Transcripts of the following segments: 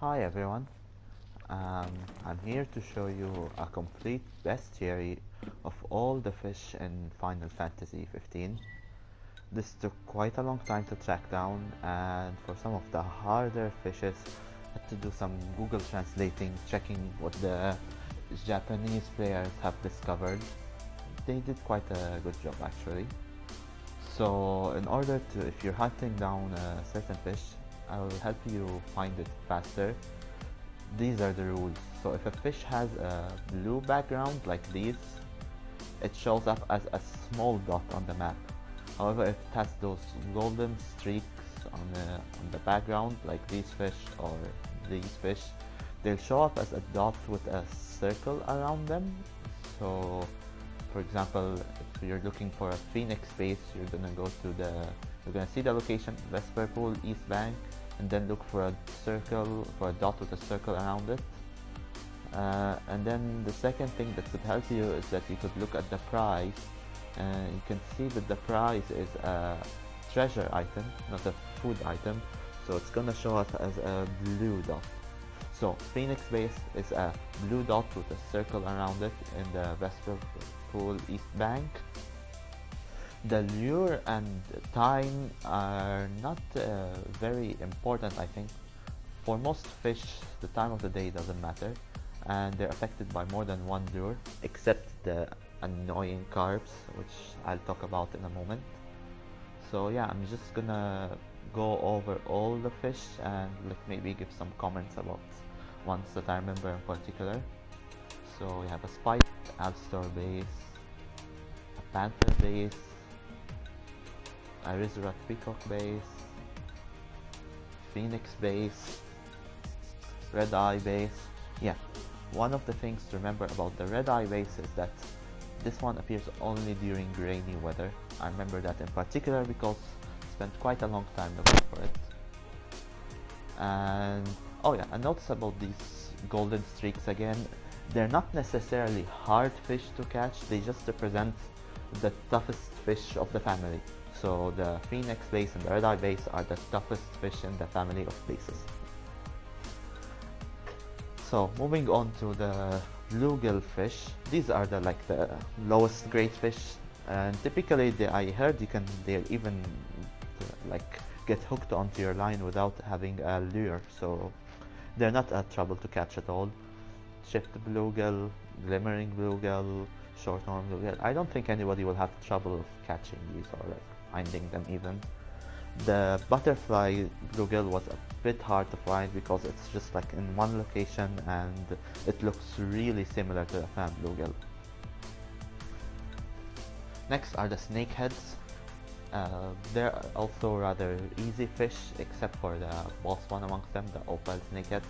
Hi everyone, I'm here to show you a complete bestiary of all the fish in Final Fantasy 15. This took quite a long time to track down, and for some of the harder fishes I had to do some Google translating, checking what the Japanese players have discovered. They did quite a good job actually. So in order to, if you're hunting down a certain fish, I will help you find it faster. These are the rules. So if a fish has a blue background like these, it shows up as a small dot on the map. However, if it has those golden streaks on the background like these fish or these fish, they'll show up as a dot with a circle around them. So for example, if you're looking for a phoenix base, you're gonna see the location, Vesper Pool, East Bank, and then look for a dot with a circle around it. And then the second thing that could help you is that you could look at the price, and you can see that the price is a treasure item, not a food item, so it's gonna show us as a blue dot. So Phoenix base is a blue dot with a circle around it in the Vesper Pool East Bank. The lure and time are not very important, I think. For most fish, the time of the day doesn't matter, and they're affected by more than one lure, except the annoying carps, which I'll talk about in a moment. So yeah, I'm just gonna go over all the fish and maybe give some comments about ones that I remember in particular. So we have a spike, Alstor base, a panther base, a Rizorat peacock base, phoenix base, red eye base. Yeah, one of the things to remember about the red eye base is that this one appears only during rainy weather. I remember that in particular because I spent quite a long time looking for it. And oh yeah, a notice about these golden streaks again. They're not necessarily hard fish to catch, they just represent the toughest fish of the family. So the phoenix base and the red eye base are the toughest fish in the family of bases. So moving on to the bluegill fish, these are the lowest grade fish, and typically I heard they'll even get hooked onto your line without having a lure, so they're not a trouble to catch at all. Chipped bluegill, glimmering bluegill, shorthorn bluegill. I don't think anybody will have trouble catching these or finding them even. The butterfly bluegill was a bit hard to find because it's just in one location and it looks really similar to the fan bluegill. Next are the snakeheads. They're also rather easy fish except for the boss one amongst them, the opal snakehead.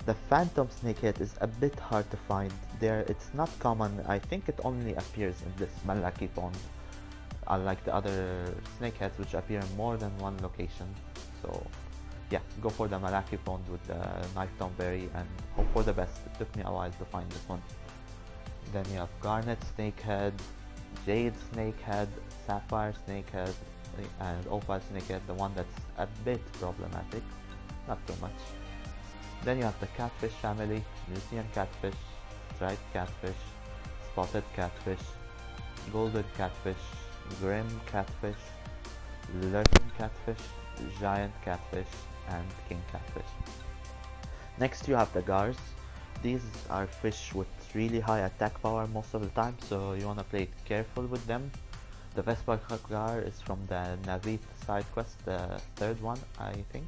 The phantom snakehead is a bit hard to find. It's not common. I think it only appears in this Malaki pond, unlike the other snakeheads which appear in more than one location. So yeah, go for the Malaki pond with the knifetown berry and hope for the best. It took me a while to find this one. Then you have garnet snakehead, jade snakehead, sapphire snakehead, and opal snakehead, the one that's a bit problematic, not too much. Then you have the catfish family, Lucian catfish, striped catfish, spotted catfish, golden catfish, grim catfish, lurking catfish, giant catfish, and king catfish. Next you have the gars. These are fish with really high attack power most of the time, so you want to play careful with them. The Vespa gar is from the Navit side quest, the third one I think,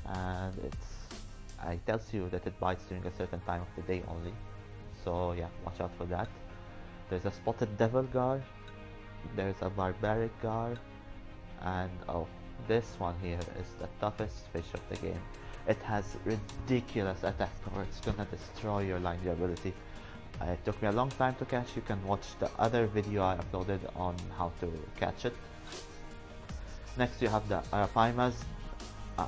and it tells you that it bites during a certain time of the day only, so yeah, watch out for that. There's a spotted devil gar, there's a barbaric gar, and oh, this one here is the toughest fish of the game. It has ridiculous attack power, it's gonna destroy your line durability. It took me a long time to catch. You can watch the other video I uploaded on how to catch it. Next you have the Arapaimas.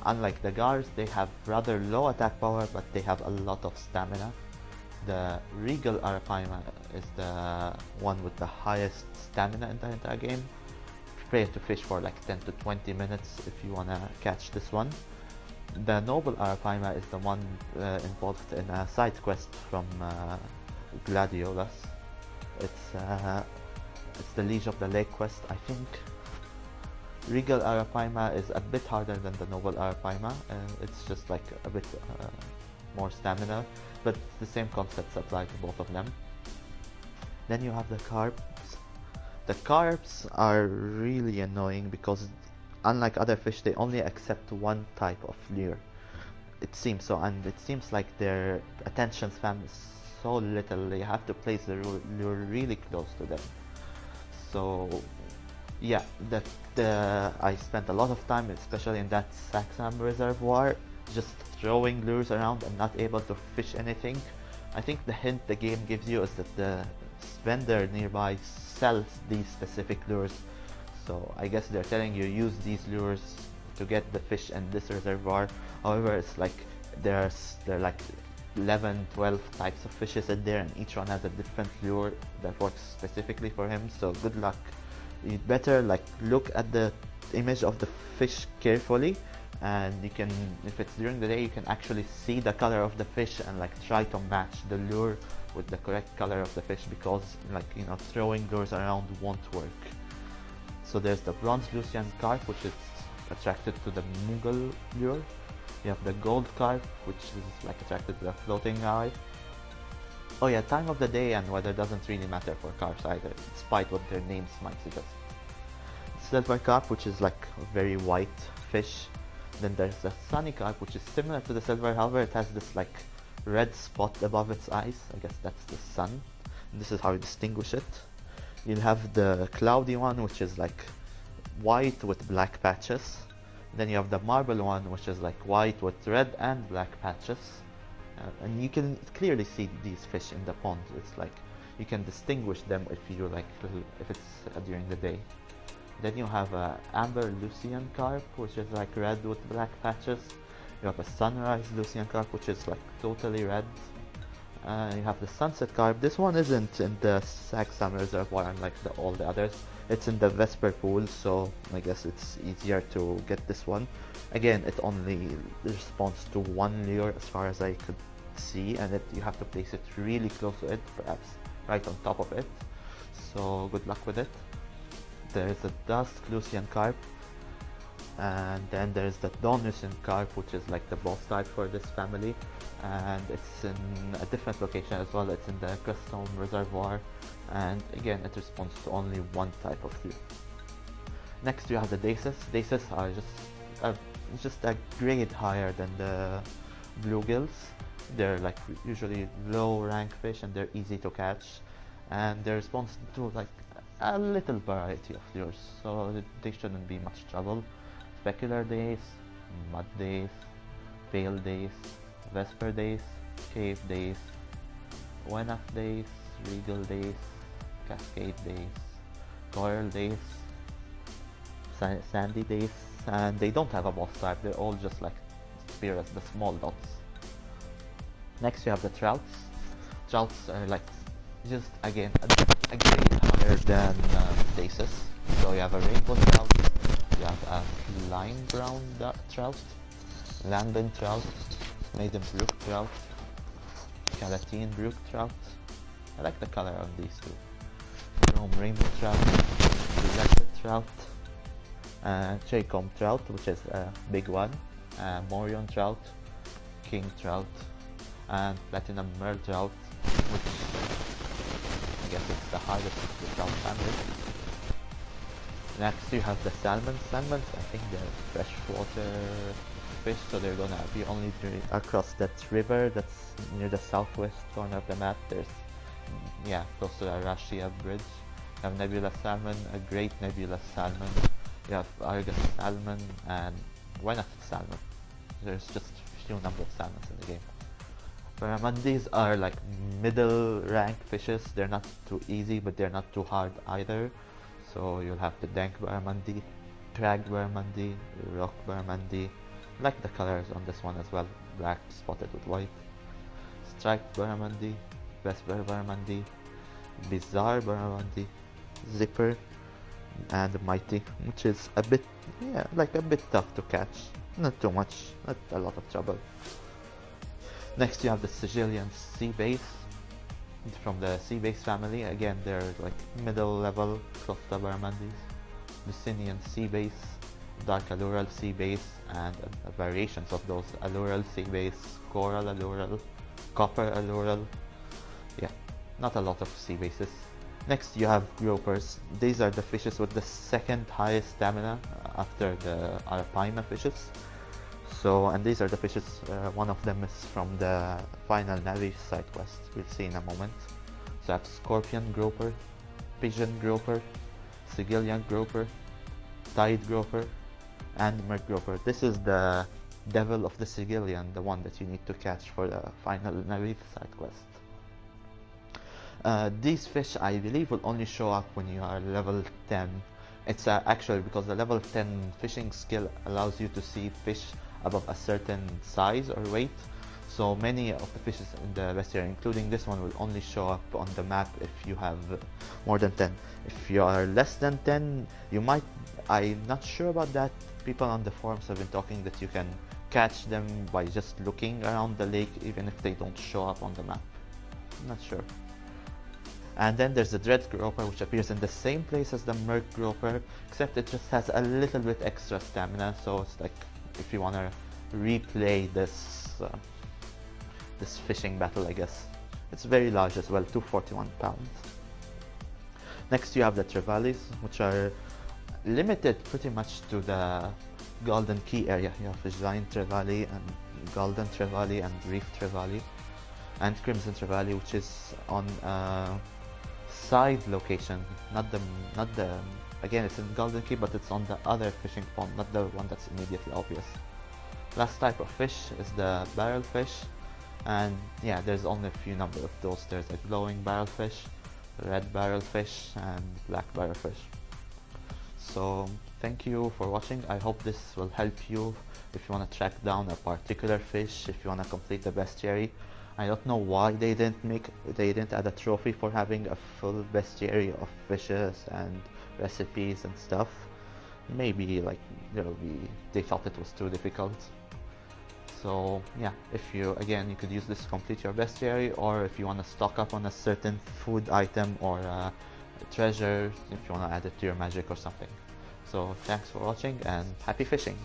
Unlike the gars, they have rather low attack power, but they have a lot of stamina. The regal Arapaima is the one with the highest stamina in the entire game. Prepare to fish for 10 to 20 minutes if you wanna catch this one. The noble Arapaima is the one involved in a side quest from Gladiolus. It's the Liege of the Lake quest, I think. Regal Arapaima is a bit harder than the noble Arapaima, it's just like a bit more stamina, but the same concepts apply to both of them. Then you have the carps. The carps are really annoying because unlike other fish, they only accept one type of lure. It seems so, and it seems like their attention span is so little, you have to place the lure really close to them. So yeah, I spent a lot of time, especially in that Saxam reservoir, just throwing lures around and not able to fish anything. I think the hint the game gives you is that the vendor nearby sells these specific lures. So I guess they're telling you use these lures to get the fish in this reservoir. However, it's like there are like 11, 12 types of fishes in there, and each one has a different lure that works specifically for him. So good luck. You'd better like look at the image of the fish carefully, and you can, if it's during the day, you can actually see the color of the fish and like try to match the lure with the correct color of the fish, because like, you know, throwing lures around won't work. So there's the bronze Lucian carp, which is attracted to the Mughal lure. You have the gold carp, which is like attracted to the floating eye. Oh yeah, time of the day and weather doesn't really matter for carps either, despite what their names might suggest. Silver carp, which is like a very white fish. Then there's the sunny carp, which is similar to the silver, however it has this like red spot above its eyes. I guess that's the sun. And this is how you distinguish it. You'll have the cloudy one, which is like white with black patches. Then you have the marble one, which is like white with red and black patches. And you can clearly see these fish in the pond. It's like you can distinguish them if you like, if it's during the day. Then you have a amber Lucian carp, which is like red with black patches. You have a sunrise Lucian carp, which is like totally red. You have the sunset carp. This one isn't in the Saxam reservoir unlike all the others. It's in the Vesper pool, so I guess it's easier to get this one. Again, it only responds to one lure as far as I could see, and you have to place it really close to it, perhaps right on top of it. So good luck with it. There's the Dusk Lucian carp, and then there's the Dawn Lucian carp, which is like the boss type for this family, and it's in a different location as well. It's in the Crestone reservoir, and again it responds to only one type of lure. Next you have the Daces. Daces are just a grade higher than the Bluegills. They're like usually low rank fish and they're easy to catch, and they respond to like a little variety of lures, so they shouldn't be much trouble. Specular Dace, Mud Dace, Pale Dace, Vesper Dace, Cave Dace, Wenaf Dace, Regal Dace, Cascade Dace, Coral Dace, Sandy Dace, and they don't have a boss type, they're all just like appear as the small dots. Next you have the Trouts. Trouts are like just again a grade higher than Daces. So you have a Rainbow Trout, you have a Lime Brown Trout, Lambin Trout, Maiden Brook Trout, Calatine Brook Trout. I like the color of these two. Chrome Rainbow Trout, Leopard Trout, Chaycomb Trout, which is a big one, Morion Trout, King Trout, and Platinum Merle Trout, which I guess it's the hardest of the trout family. Next you have the Salmon. Salmons, I think they're freshwater fish, so they're gonna be only across that river that's near the southwest corner of the map. There's, yeah, close to the Arashia Bridge. You have Nebula Salmon, a great Nebula Salmon. You have Argus Salmon and Wenaf Salmon. There's just a few number of salmons in the game. Barramundis are like middle rank fishes. They're not too easy, but they're not too hard either. So you'll have the Dank Barramundi, Cragged Barramundi, Rock Barramundi. I like the colors on this one as well, black spotted with white. Striped Barramundi, Vesper Barramundi, Bizarre Barramundi, Zipper, and Mighty, which is a bit, yeah, like a bit tough to catch. Not too much, not a lot of trouble. Next you have the Sicilian sea bass from the sea bass family. Again, they're like middle level, close to Barramundis. Lucinian sea bass, dark allural sea bass, and variations of those: allural sea bass, coral allural, copper allural. Yeah, not a lot of sea bases. Next you have gropers. These are the fishes with the second highest stamina after the Arapaima fishes. So, and these are the fishes, one of them is from the final Navi side quest, we'll see in a moment. So I have Scorpion Groper, Pigeon Groper, Sigillian Groper, Tide Groper, and Merc Groper. This is the Devil of the Sigillian, the one that you need to catch for the final Navi side quest. These fish, I believe, will only show up when you are level 10. It's actually because the level 10 fishing skill allows you to see fish above a certain size or weight. So many of the fishes in the bestiary, including this one, will only show up on the map if you have more than 10. If you are less than 10, you might, I'm not sure about that. People on the forums have been talking that you can catch them by just looking around the lake even if they don't show up on the map. I'm not sure. And then there's the Dread Groper, which appears in the same place as the Merc Groper, except it just has a little bit extra stamina, so it's like if you want to replay this this fishing battle, I guess. It's very large as well, 241 pounds. Next you have the Trevallies, which are limited pretty much to the Golden Key area. You have Giant Trevally and Golden Trevally and Reef Trevally and Crimson Trevally, which is on side location, not the again, it's in Golden Key, but it's on the other fishing pond, not the one that's immediately obvious. Last type of fish is the Barrelfish, and yeah, there's only a few number of those. There's a glowing Barrelfish, red Barrelfish, and black Barrelfish. So thank you for watching. I hope this will help you if you want to track down a particular fish, if you want to complete the bestiary. I don't know why they didn't add a trophy for having a full bestiary of fishes and recipes and stuff. Maybe like they thought it was too difficult. So yeah, if you could use this to complete your bestiary, or if you want to stock up on a certain food item or treasure, if you want to add it to your magic or something. So thanks for watching and happy fishing!